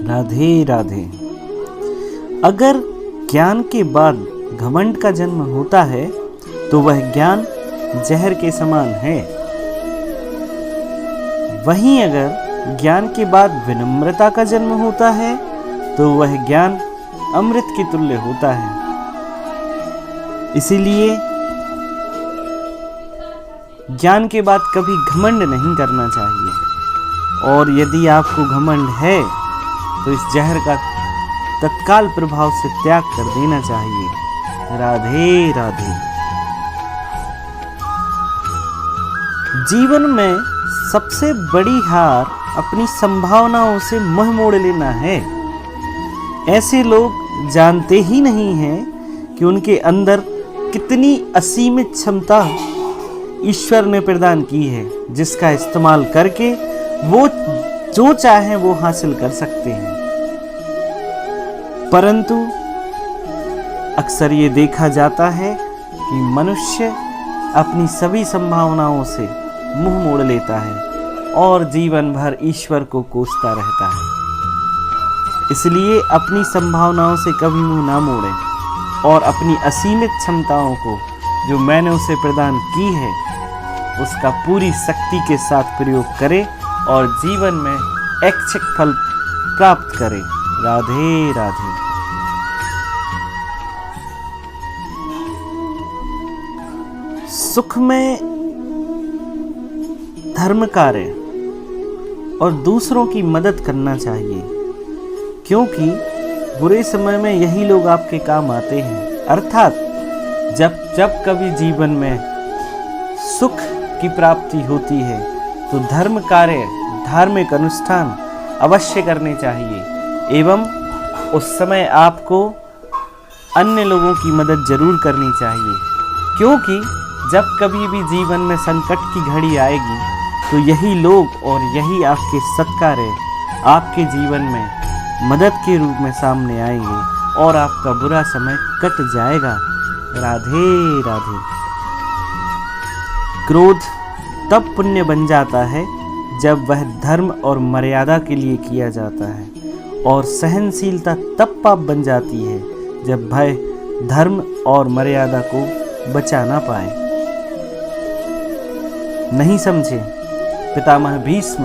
राधे राधे। अगर ज्ञान के बाद घमंड का जन्म होता है तो वह ज्ञान जहर के समान है। वहीं अगर ज्ञान के बाद विनम्रता का जन्म होता है तो वह ज्ञान अमृत के तुल्य होता है। इसीलिए ज्ञान के बाद कभी घमंड नहीं करना चाहिए, और यदि आपको घमंड है तो इस जहर का तत्काल प्रभाव से त्याग कर देना चाहिए। राधे राधे। जीवन में सबसे बड़ी हार अपनी संभावनाओं से मुंह मोड़ लेना है। ऐसे लोग जानते ही नहीं हैं कि उनके अंदर कितनी असीमित क्षमता ईश्वर ने प्रदान की है, जिसका इस्तेमाल करके वो जो चाहे वो हासिल कर सकते हैं। परंतु अक्सर ये देखा जाता है कि मनुष्य अपनी सभी संभावनाओं से मुंह मोड़ लेता है और जीवन भर ईश्वर को कोसता रहता है। इसलिए अपनी संभावनाओं से कभी मुंह ना मोड़ें और अपनी असीमित क्षमताओं को जो मैंने उसे प्रदान की है उसका पूरी शक्ति के साथ प्रयोग करें और जीवन में ऐच्छिक फल प्राप्त करें। राधे राधे। सुख में धर्म कार्य और दूसरों की मदद करना चाहिए, क्योंकि बुरे समय में यही लोग आपके काम आते हैं। अर्थात जब कभी जीवन में सुख की प्राप्ति होती है तो धर्म कार्य, धार्मिक अनुष्ठान अवश्य करने चाहिए एवं उस समय आपको अन्य लोगों की मदद जरूर करनी चाहिए, क्योंकि जब कभी भी जीवन में संकट की घड़ी आएगी तो यही लोग और यही आपके सत्कार्य आपके जीवन में मदद के रूप में सामने आएंगे और आपका बुरा समय कट जाएगा। राधे राधे। क्रोध तब पुण्य बन जाता है जब वह धर्म और मर्यादा के लिए किया जाता है, और सहनशीलता तब पाप बन जाती है जब भय धर्म और मर्यादा को बचा ना पाए। नहीं समझे? पितामह भीष्म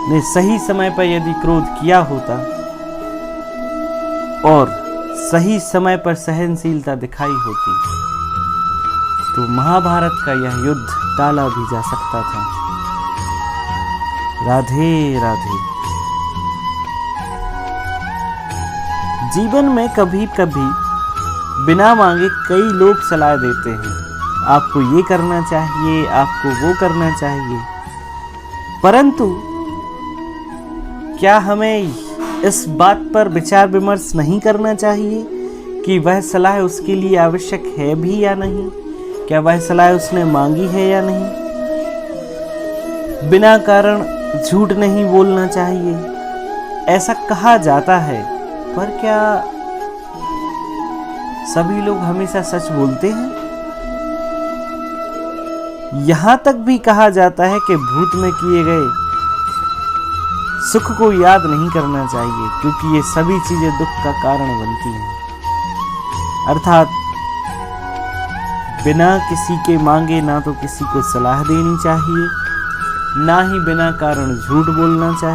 ने सही समय पर यदि क्रोध किया होता और सही समय पर सहनशीलता दिखाई होती तो महाभारत का यह युद्ध टाला भी जा सकता था। राधे राधे। जीवन में कभी कभी बिना मांगे कई लोग सलाह देते हैं, आपको ये करना चाहिए, आपको वो करना चाहिए, परंतु क्या हमें इस बात पर विचार विमर्श नहीं करना चाहिए कि वह सलाह उसके लिए आवश्यक है भी या नहीं? क्या वह सलाह उसने मांगी है या नहीं? बिना कारण झूठ नहीं बोलना चाहिए, ऐसा कहा जाता है, पर क्या सभी लोग हमेशा सच बोलते हैं? यहां तक भी कहा जाता है कि भूत में किए गए सुख को याद नहीं करना चाहिए, क्योंकि ये सभी चीजें दुख का कारण बनती हैं। अर्थात बिना किसी के मांगे ना तो किसी को सलाह देनी चाहिए, ना ही बिना कारण झूठ बोलना चाहिए।